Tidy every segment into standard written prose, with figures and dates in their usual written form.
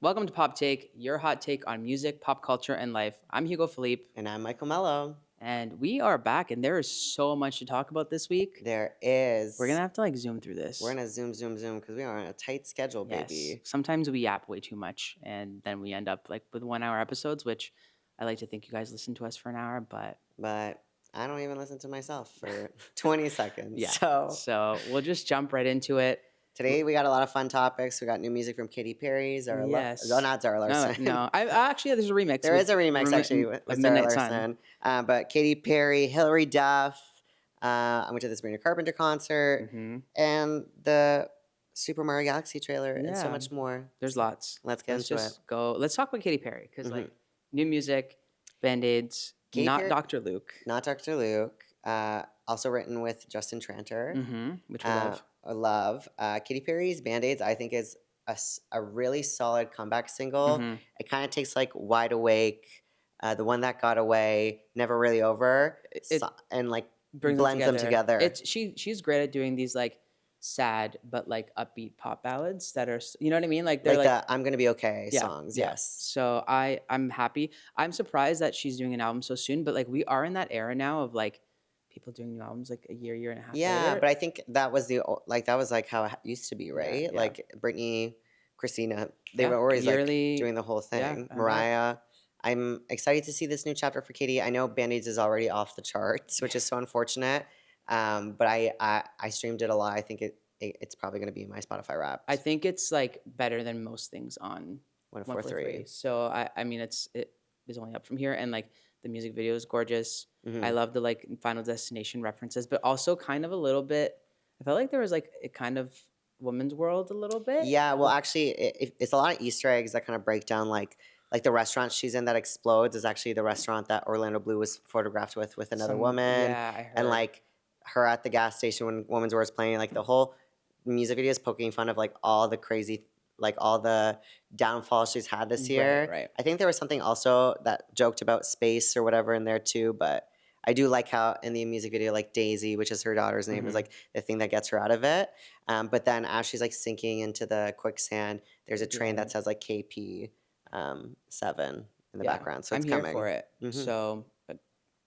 Welcome to PopTake, your hot take on music, pop culture, and life. I'm Hugo Philippe, And I'm Michael Mello. and we are back, and there is so much to talk about this week. There is. We're going to have to zoom through this. We're going to zoom because we are on a tight schedule, Yes. baby. Sometimes we yap way too much, and then we end up with 1 hour episodes, which I like to think you guys listen to us for an hour, but I don't even listen to myself for 20 seconds. yeah. So we'll just jump right into it. Today we got a lot of fun topics. We got new music from Katy Perry, Zara Yes. not Zara Larson. No. Actually, there's a remix. There is a remix actually with Zara Midnight Larson. But Katy Perry, Hilary Duff. I went to the Sabrina Carpenter concert, and the Super Mario Galaxy trailer, and so much more. There's lots. Let's get into it. Let's talk about Katy Perry because new music, Band-Aids, not Dr. Luke. Not Dr. Luke. Also written with Justin Tranter. Which we love. I love. Katy Perry's Band-Aids, I think, is a really solid comeback single. It kind of takes Wide Awake, the one that got away, Never Really Over, and blends them together. She's great at doing these sad but upbeat pop ballads that are, you know what I mean? They're the I'm Gonna Be Okay songs. Yeah. Yes. So I'm happy. I'm surprised that she's doing an album so soon, but we are in that era now of people doing new albums a year and a half later. But I think that was how it used to be, right? Yeah. Britney, Christina, they were always yearly, doing the whole thing. Yeah, Mariah. I'm excited to see this new chapter for Katy. I know Band-Aids is already off the charts, which is so unfortunate. But I streamed it a lot. I think it's probably going to be in my Spotify Wrapped. I think it's better than most things on 104.3. So I mean it is only up from here, and the music video is gorgeous. I love the Final Destination references, but also kind of a little bit. I felt like there was a kind of Woman's World a little bit. Yeah, well, actually, it's a lot of Easter eggs that kind of break down like the restaurant she's in that explodes is actually the restaurant that Orlando Blue was photographed with another woman. Yeah, I heard. And her at the gas station when Woman's World is playing, the whole music video is poking fun of all the crazy, all the downfalls she's had this year. Right. I think there was something also that joked about space or whatever in there too, but I do like how in the music video, Daisy, which is her daughter's name, is the thing that gets her out of it. But then as she's sinking into the quicksand, there's a train that says KP 7 in the background. So it's coming. I'm here for it. So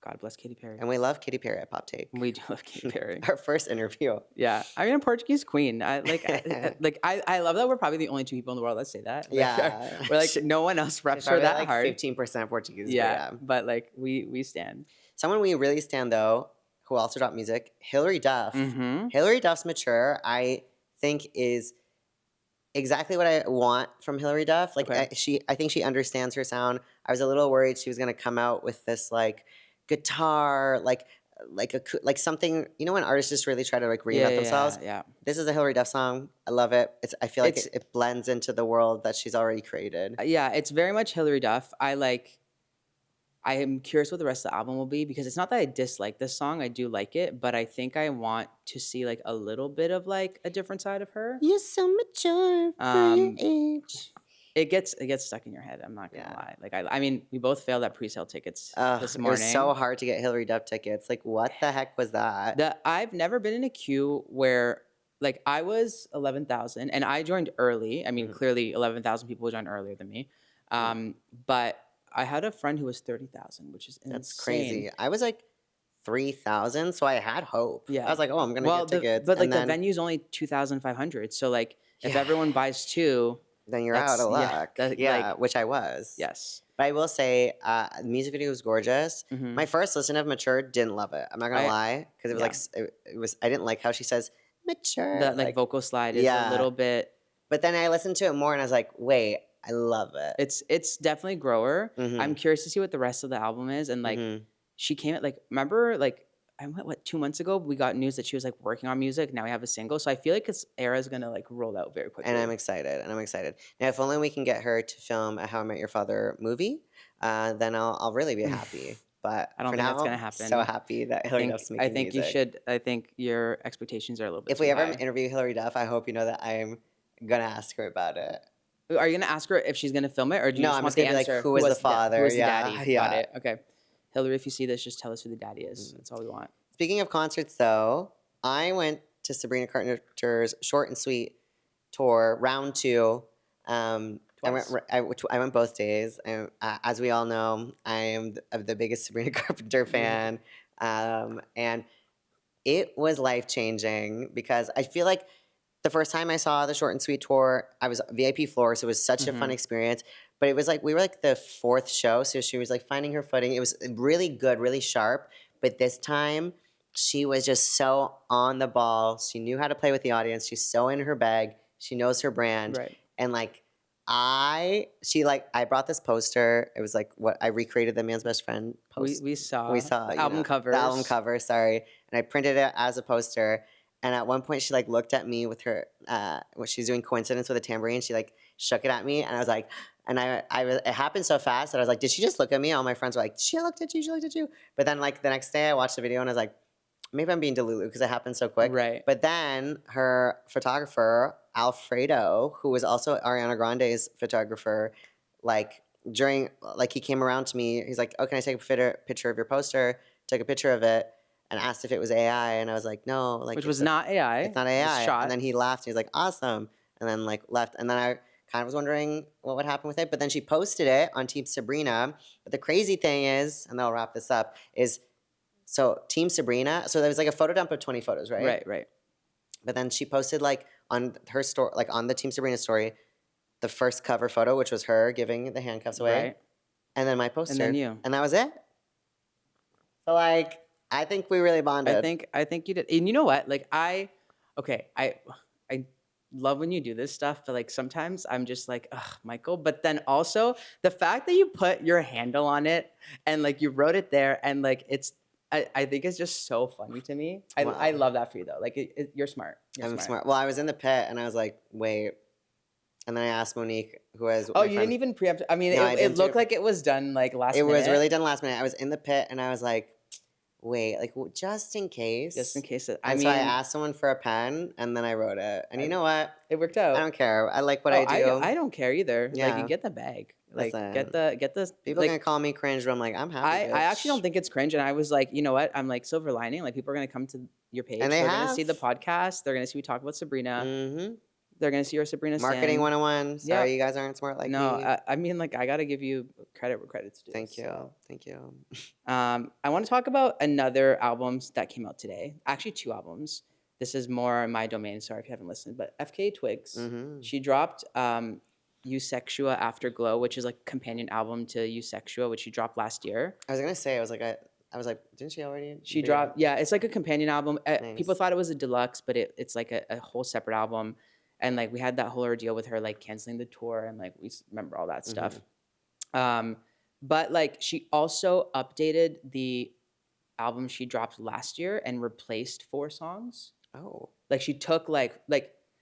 God bless Katy Perry. And we love Katy Perry at PopTake. We do love Katy Perry. Our first interview. Yeah, I mean a Portuguese queen. I love that we're probably the only two people in the world that say that. Yeah, we're no one else reps her that hard. 15% Portuguese. Yeah, but we stand. Someone we really stand though, who also dropped music, Hilary Duff. Hilary Duff's Mature, I think is exactly what I want from Hilary Duff. I think she understands her sound. I was a little worried she was gonna come out with this guitar, something, when artists just really try to reinvent themselves. Yeah. This is a Hilary Duff song. I love it. I feel it blends into the world that she's already created. Yeah, it's very much Hilary Duff. I am curious what the rest of the album will be because it's not that I dislike this song. I do like it, but I think I want to see a little bit of a different side of her. You're so mature for your age. It gets stuck in your head. I'm not gonna lie. I mean, we both failed at pre-sale tickets this morning. It was so hard to get Hilary Duff tickets. What the heck was that? I've never been in a queue where I was 11,000 and I joined early. I mean, clearly 11,000 people joined earlier than me, but I had a friend who was 30,000, which is insane. That's crazy. I was 3,000, so I had hope. Yeah, I was oh, I'm gonna get tickets. But the venue's only 2,500, so if everyone buys two. Then you're out of luck. Which I was. Yes. But I will say, the music video was gorgeous. My first listen of Mature, didn't love it. I'm not gonna lie, because it was I didn't like how she says mature. The vocal slide is a little bit. But then I listened to it more, and I was wait, I love it. It's definitely grower. I'm curious to see what the rest of the album is, and she came at remember I went 2 months ago. We got news that she was working on music. Now we have a single, so I feel this era is gonna roll out very quickly. And I'm excited. Now, if only we can get her to film a How I Met Your Father movie, then I'll really be happy. But I don't think that's gonna happen. So happy that Hilary Duff's making music. You should. I think your expectations are a little bit. If we ever interview Hilary Duff, I hope you know that I'm gonna ask her about it. Are you gonna ask her if she's gonna film it, or do you just want the answer? Who was the father? Who was the daddy? Got it. Okay. Hillary, if you see this, just tell us who the daddy is. That's all we want. Speaking of concerts, though, I went to Sabrina Carpenter's Short and Sweet tour, round 2. Twice. I went both days. As we all know, I am the biggest Sabrina Carpenter fan, and it was life-changing because I feel like the first time I saw the Short and Sweet tour, I was VIP floor, so it was such a fun experience. But it was like we were like the fourth show, so she was like finding her footing. It was really good, really sharp. But this time, she was just so on the ball. She knew how to play with the audience. She's so in her bag. She knows her brand. Right. And like I brought this poster. It was like what I recreated the Man's Best Friend poster. We saw the album covers. The album cover, sorry. And I printed it as a poster. And at one point, she like looked at me with her, when she's doing Coincidence with a tambourine. She like shook it at me, and I was like, and it happened so fast that I was like, did she just look at me? All my friends were like, she looked at you, she looked at you. But then like the next day, I watched the video and I was like, maybe I'm being delulu because it happened so quick. Right. But then her photographer, Alfredo, who was also Ariana Grande's photographer, like he came around to me. He's like, oh, can I take a picture of your poster? Took a picture of it. And asked if it was AI, and I was like, no, like which was not AI. It's not AI. Shot. And then he laughed. He was like, awesome. And then like left. And then I kind of was wondering what would happen with it. But then she posted it on Team Sabrina. But the crazy thing is, and I'll wrap this up, is so Team Sabrina. So there was like a photo dump of 20 photos, right? Right. But then she posted like on her story, like on the Team Sabrina story, the first cover photo, which was her giving the handcuffs away, Right. and then my poster, And then you. and that was it. So like. I think we really bonded. I think you did. And you know what? Like I love when you do this stuff, but like sometimes I'm just like, ugh, Michael. But then also the fact that you put your handle on it and like you wrote it there and like I think it's just so funny to me. Wow. I love that for you though. Like you're smart. I'm smart. Well, I was in the pit and I was like, wait. And then I asked Monique, who has. Oh, you didn't even preempt. I mean, no, it looked like it was done like last minute. It was really done last minute. I was in the pit and I was like, wait, like just in case. Just in case. So I asked someone for a pen and then I wrote it. And you know what? It worked out. I don't care. I like what I do. I don't care either. Yeah. Like you get the bag. Like Listen, get the. People are gonna call me cringe, but I'm like, I'm happy. I actually don't think it's cringe, and I was like, you know what? I'm like silver lining. Like people are gonna come to your page. And they're gonna see the podcast. They're gonna see we talk about Sabrina. Mm-hmm. They're gonna see our Sabrina Marketing stan. 101. Sorry, you guys aren't smart like me. I mean, like I gotta give you credit where credit's due. Thank you. So. Thank you. I want to talk about another albums that came out today. Actually, 2 albums. This is more my domain. Sorry if you haven't listened, but FKA Twigs. Mm-hmm. She dropped Eusexua Afterglow, which is like a companion album to Eusexua, which she dropped last year. I was gonna say, I was like, didn't she already? She dropped, yeah, it's like a companion album. Nice. People thought it was a deluxe, but it's like a whole separate album. And like we had that whole ordeal with her like canceling the tour, and like we remember all that stuff. But like she also updated the album she dropped last year and replaced 4 songs. Oh. Like she took like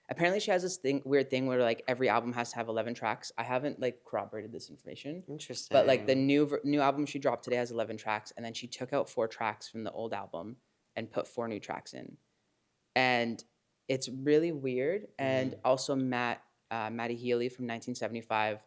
apparently she has this weird thing where like every album has to have 11 tracks. I haven't like corroborated this information. Interesting. But like the new album she dropped today has 11 tracks, and then she took out 4 tracks from the old album and put 4 new tracks in. And it's really weird. And also Matty Healy from 1975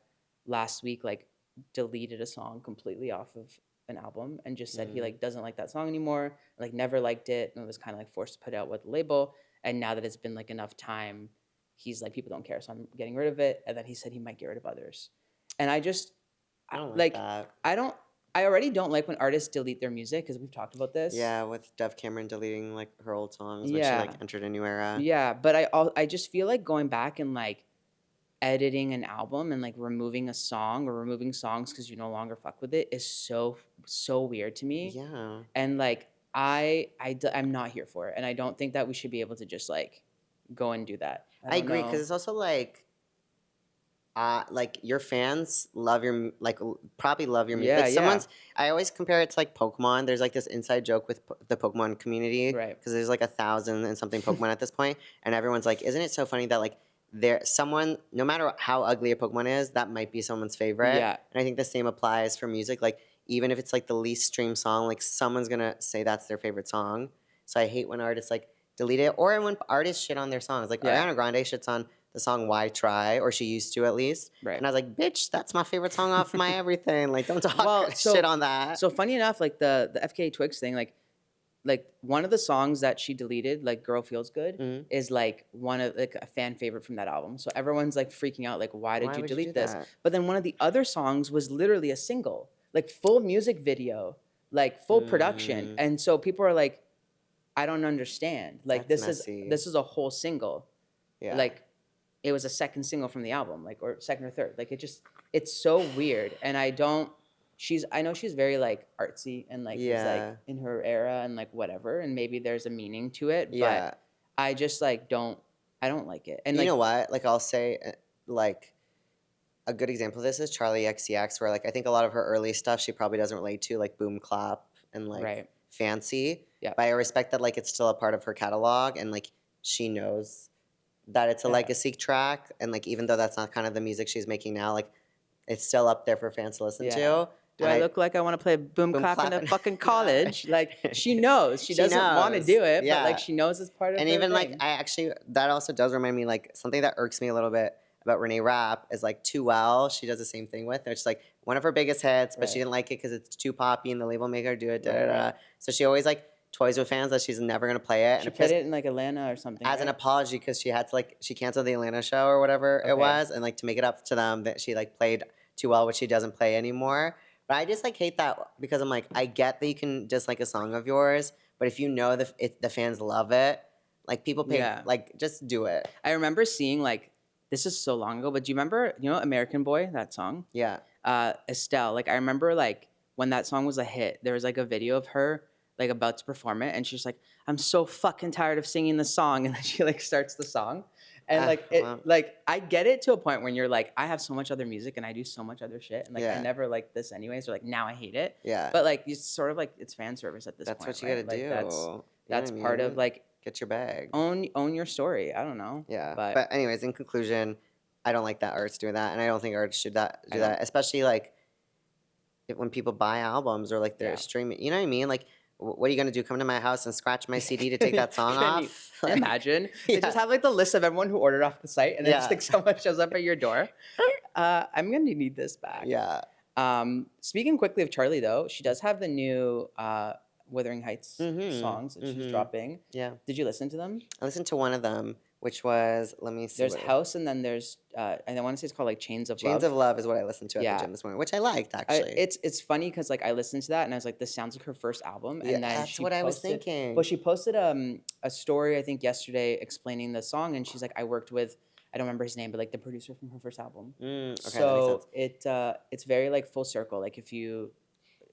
last week like deleted a song completely off of an album and just said he like doesn't like that song anymore, like never liked it, and was kind of like forced to put it out with the label. And now that it's been like enough time, he's like, people don't care, so I'm getting rid of it. And then he said he might get rid of others. And I don't like that. I already don't like when artists delete their music, because we've talked about this. Yeah, with Dove Cameron deleting like her old songs when she like entered a new era. Yeah, but I just feel like going back and like editing an album and like removing a song or removing songs because you no longer fuck with it is so weird to me. Yeah. And like I'm not here for it, and I don't think that we should be able to just like go and do that. I agree, because it's also like your fans love your probably love your music. Yeah, I always compare it to like Pokemon. There's like this inside joke with the Pokemon community, right? Because there's like 1,000 and something Pokemon at this point, and everyone's like, isn't it so funny that like someone, no matter how ugly a Pokemon is, that might be someone's favorite. Yeah. And I think the same applies for music. Like even if it's like the least streamed song, like someone's gonna say that's their favorite song. So I hate when artists like delete it, or when artists shit on their songs. Like Ariana Grande shits on the song Why Try, or she used to at least. Right. And I was like, bitch, that's my favorite song off my everything. Like, don't talk shit on that. So funny enough, like the FKA Twigs thing, like like one of the songs that she deleted, like "Girl Feels Good," Mhm. is like one of like a fan favorite from that album. So everyone's like freaking out, like, why did Why you would you do delete this? that? But then one of the other songs was literally a single, like full music video, like full production. Mm, And so people are like, I don't understand. Like that's messy. this is a whole single. Yeah. Like it was a second single from the album, like or second or third. Like it's so weird. And I know she's very like artsy and like is like Yeah. in her era and like whatever, and maybe there's a meaning to it, Yeah. but I just like I don't like it. And You like know what? Like, I'll say, like, a good example of this is Charli XCX, where, like, I think a lot of her early stuff she probably doesn't relate to, like Boom Clap and, like, right. Fancy. Yeah. But I respect that, like, it's still a part of her catalog, and, like, she knows that it's a Yeah. legacy track, and, like, even though that's not kind of the music she's making now, like, it's still up there for fans to listen Yeah. to. Do And I look like I want to play boom clap in a fucking college? Like she knows. She doesn't want to knows. do it, Yeah. but like she knows it's part of And her even like thing. I actually that also does remind me like something that irks me a little bit about Renee Rapp is like Too Well. She does the same thing with. It's like one of her biggest hits, but she Right. didn't like it because it's too poppy and the label made her do it. Da, Right, da, da. right. So she always like toys with fans that she's never gonna play it. She And played it in like Atlanta or something. as an right? apology because she had to like she canceled the Atlanta show or whatever it Okay. was, and like to make it up to them that she like played Too Well, which she doesn't play anymore. But I just like hate that because I'm like I get that you can dislike a song of yours, but if you know the fans love it, like people pay Yeah. like just do it. I remember seeing like this is so long ago, but do you remember American Boy, that song? Yeah. Estelle, like I remember like when that song was a hit, there was like a video of her like about to perform it, and she's like, I'm so fucking tired of singing the song, and then she like starts the song. And like it Wow. like I get it to a point when you're like, I have so much other music and I do so much other shit. And like Yeah. I never liked this anyways, or like now I hate it. Yeah. But like you sort of like it's fan service at this That's point. what you right? gotta Like, do. That's You know that's what I part of mean? like Get your bag. own your story. I don't know. Yeah. But, But anyways, in conclusion, I don't like that artists doing that, and I don't think artists should do I don't. that, especially like when people buy albums or like they're Yeah. streaming. You know what I mean? Like, what are you gonna do? Come to my house and scratch my CD to take that song Can you off? Like, imagine? They yeah. just have like the list of everyone who ordered off the site, and then just Yeah. like someone shows up at your door. I'm gonna need this back. Yeah. Speaking quickly of Charli, though, she does have the new Wuthering Heights Mhm, songs that she's mhm. dropping. Yeah. Did you listen to them? I listened to one of them, which was let me see. There's what it- House, and then there's and I want to say it's called like Chains of Chains Love. of Love is what I listened to at Yeah. the gym this morning, which I liked actually. It's funny because like I listened to that and I was like, this sounds like her first album. Yeah, And then that's she what I was posted- thinking. Well, she posted a story I think yesterday explaining the song, and she's like, I worked with, I don't remember his name, but like the producer from her first album. Okay, that makes So sense. it's very like full circle. Like if you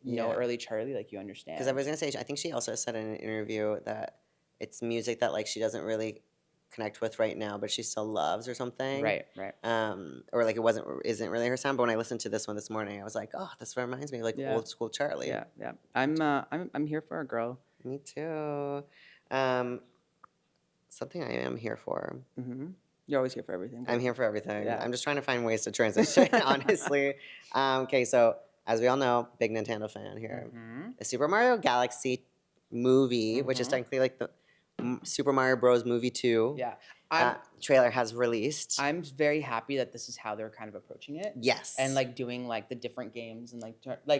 know Yeah. early Charli, like you understand. Because I was gonna say, I think she also said in an interview that it's music that like she doesn't really connect with right now, but she still loves or something. right. Or like isn't really her sound. But when I listened to this one this morning, I was like, oh, this reminds me of like Yeah. old school Charli. Yeah. I'm here for a girl. Me too. Something I am here for. Hmm. You're always here for everything. I'm here for everything. Yeah. I'm just trying to find ways to transition, honestly. Okay, so as we all know, big Nintendo fan here. Hmm. The Super Mario Galaxy movie, which is Mhm. technically like the Super Mario Bros. Movie 2 Yeah. trailer has released. I'm very happy that this is how they're kind of approaching it. Yes. And like doing like the different games and like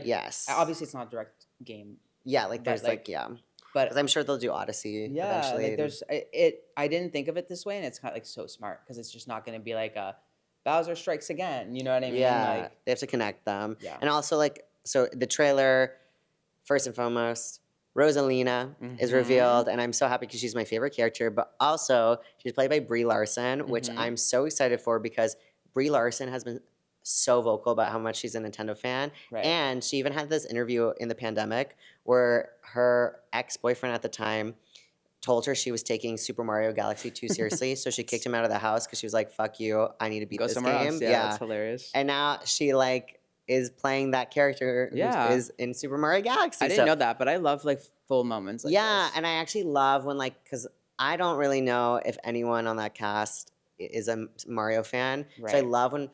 yes. obviously it's not a direct game, Yeah, like but, there's like, yeah. but Because I'm sure they'll do Odyssey yeah, eventually. like there's it. I didn't think of it this way, and it's kind of like so smart because it's just not going to be like a Bowser Strikes Again. You know what I mean? yeah, Like, they have to connect them. Yeah. And also like so the trailer, first and foremost, Rosalina is Mhm. revealed, and I'm so happy because she's my favorite character. But also she's played by Brie Larson, which Mhm. I'm so excited for because Brie Larson has been so vocal about how much she's a Nintendo fan. right. And she even had this interview in the pandemic where her ex-boyfriend at the time told her she was taking Super Mario Galaxy 2 seriously. So she kicked him out of the house because she was like, fuck you, I need to beat Go this somewhere game. else. Yeah, that's hilarious. And now she like is playing that character Yeah. who is in Super Mario Galaxy. I didn't know that, but I love like full moments. Like yeah, this. and I actually love when like because I don't really know if anyone on that cast is a Mario fan. So I Right. love when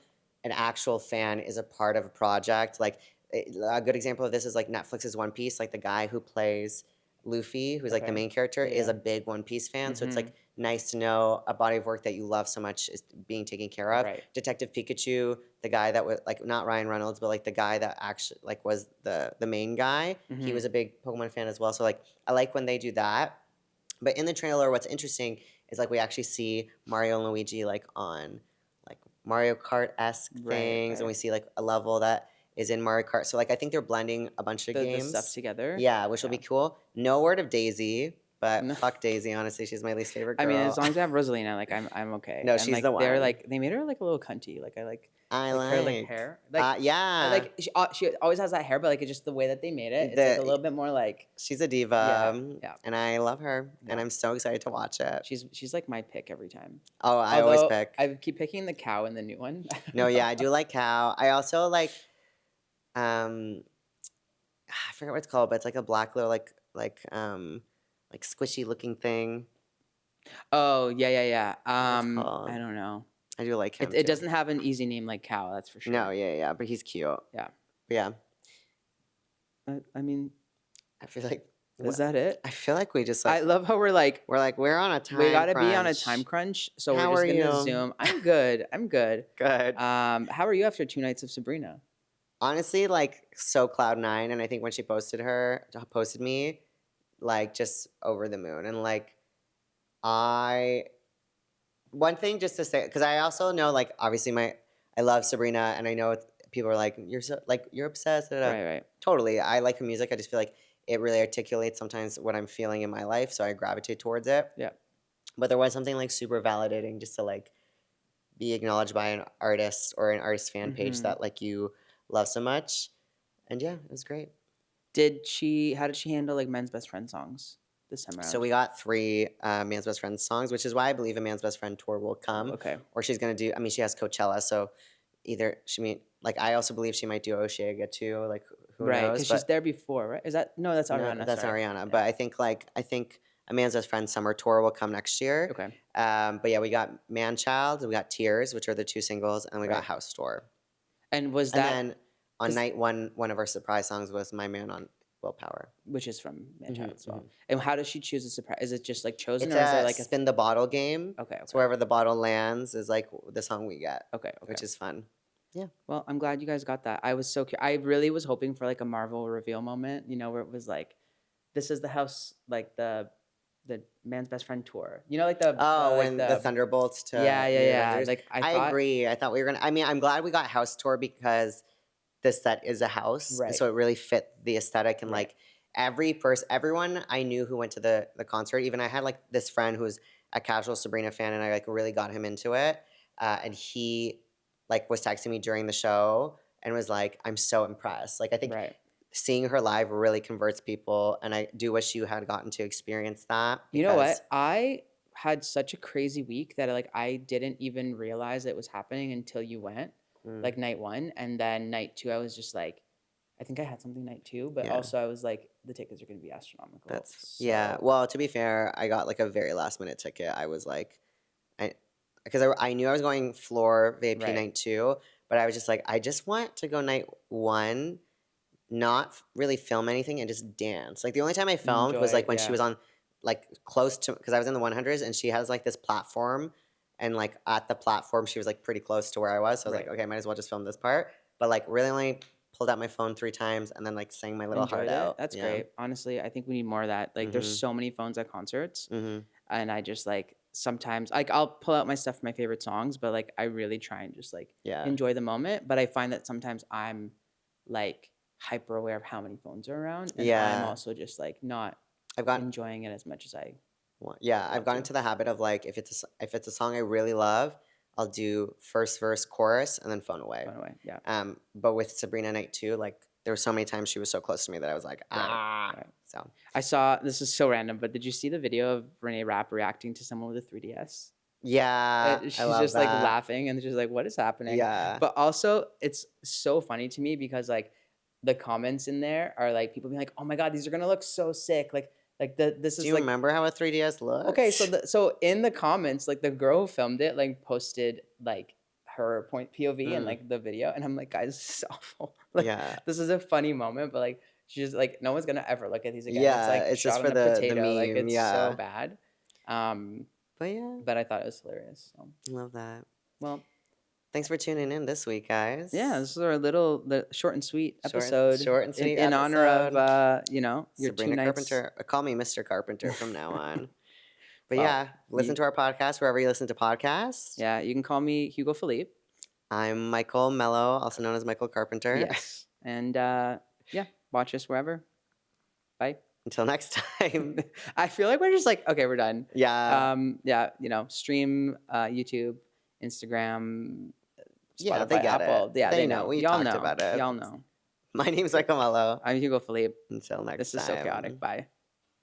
an actual fan is a part of a project. Like a good example of this is like Netflix's One Piece. Like the guy who plays Luffy, who's like the Okay. main character, is Yeah. a big One Piece fan. So it's Mhm. like nice to know a body of work that you love so much is being taken care of. Right. Detective Pikachu, the guy that was like not Ryan Reynolds, but like the guy that actually like was the main guy. He was a big Pokemon fan as well. So like I like when they do that. But in the trailer, what's interesting is like we actually see Mario and Luigi like on like Mario Kart-esque things, and we see like a level that is in Mario Kart. So like I think they're blending a bunch of The games stuff together. Yeah, which will be cool. No word of Daisy, but No. fuck Daisy. Honestly, she's my least favorite girl. I mean, as long as I have Rosalina, like I'm okay. No, and, she's like, the They're one. like they made her like a little cunty. Like I like her like hair. Like yeah. like she always has that hair, but like it's just the way that they made it. It's like a little bit more like she's a diva. Yeah. And I love her, and Yeah. I'm so excited to watch it. she's like my pick every time. Oh, I always pick. I keep picking the cow in the new one. No, yeah, I do like cow. I also like I forget what it's called, but it's like a black little like squishy looking thing. Oh yeah. called? I don't know. I do like him. It doesn't have an easy name like cow. That's for sure. No, yeah, but he's cute. Yeah. But yeah. I mean, I feel like is that it? I feel like we just I love how we're on a time. We gotta be on a time crunch, so How we're just are gonna you? Zoom. I'm good. Good. How are you after 2 nights of Sabrina? Honestly, like so cloud nine, and I think when she posted me, like just over the moon, and like one thing just to say, because I also know like obviously I love Sabrina, and I know people are like you're obsessed. Da, da, da. Right. Totally, I like her music. I just feel like it really articulates sometimes what I'm feeling in my life, so I gravitate towards it. Yeah. But there was something like super validating just to like be acknowledged by an artist or an artist fan page that like you love so much, and yeah, it was great. How did she handle like men's best friend songs this time around? So we got 3 Man's Best Friend songs, which is why I believe a Man's Best Friend tour will come. Okay. Or she's gonna do. I mean, she has Coachella, so either I also believe she might do Oceaga too. Like who knows? Right, because she's there before, right? Is that no? That's Ariana. No, that's sorry. Ariana. Yeah. But I think a Man's Best Friend summer tour will come next year. Okay. But yeah, we got Man Child, we got Tears, which are the 2 singles, and we got House Tour. And was that? And then on night one of our surprise songs was My Man on Willpower, which is from Man Child as well. And how does she choose a surprise? Is it just like chosen, it's or is there like a spin the bottle game? Okay. So wherever the bottle lands is like the song we get. Okay. Which is fun. Yeah. Well, I'm glad you guys got that. I was so I really was hoping for like a Marvel reveal moment, where it was like, this is the house, like the Man's Best Friend tour. Like the when the Thunderbolts to yeah. Like I agree. I thought we were gonna. I mean, I'm glad we got House Tour because this set is a house, right? So it really fit the aesthetic and like everyone I knew who went to the concert. Even I had like this friend who's a casual Sabrina fan, and I like really got him into it. And he like was texting me during the show and was like, "I'm so impressed." Like I think seeing her live really converts people, and I do wish you had gotten to experience that. You know what? I had such a crazy week that I didn't even realize it was happening until you went. Like night 1, and then night 2 I was just like, I think I had something night 2, but also I was like, the tickets are going to be astronomical. Yeah. Well, to be fair, I got like a very last minute ticket. I was like, because I knew I was going floor VIP night 2, but I was just like, I just want to go night 1, not really film anything and just dance. Like the only time I filmed was like when she was on like close to, because I was in the 100s, and she has like this platform. And like at the platform, she was like pretty close to where I was. So I was like, okay, might as well just film this part. But like really only pulled out my phone 3 times and then like sang my little heart out. That's great. Honestly, I think we need more of that. Like there's so many phones at concerts. And I just like sometimes like I'll pull out my stuff for my favorite songs, but like I really try and just like enjoy the moment. But I find that sometimes I'm like hyper aware of how many phones are around. And I'm also just like not enjoying it as much as I I've gotten into the habit of like if it's a song I really love, I'll do first verse, chorus, and then phone away. But with Sabrina night 2, like there were so many times she was so close to me that I was like, So I saw, this is so random, but did you see the video of Renee Rapp reacting to someone with a 3DS? Yeah, she's just like laughing and she's like, what is happening? Yeah. But also it's so funny to me because like the comments in there are like people being like, oh my god, these are gonna look so sick. This is. Do you remember how a 3DS looks? Okay, so in the comments, like the girl who filmed it, like posted like her POV and like the video, and I'm like, guys, this is awful. Like, this is a funny moment, but like she's just like, no one's gonna ever look at these again. Yeah, it's like it's just for the potato. meme. Like it's so bad. But yeah. But I thought it was hilarious. So. Love that. Well, thanks for tuning in this week, guys. Yeah, this is our the short and sweet episode. Short and sweet in episode. honor of your Sabrina 2 nights. Carpenter. Call me Mr. Carpenter from now on. But yeah, listen to our podcast wherever you listen to podcasts. Yeah, you can call me Hugo Philippe. I'm Michael Mello, also known as Michael Carpenter. Yes. And watch us wherever. Bye. Until next time. I feel like we're just like, okay, we're done. Yeah. Stream YouTube, Instagram, Spotify, yeah, they get Apple. it. Yeah, they know. We Y'all talked know. about it. Y'all know. My name's Michael Mello. I'm Hugo Philippe. Until next time. This is so chaotic. Bye.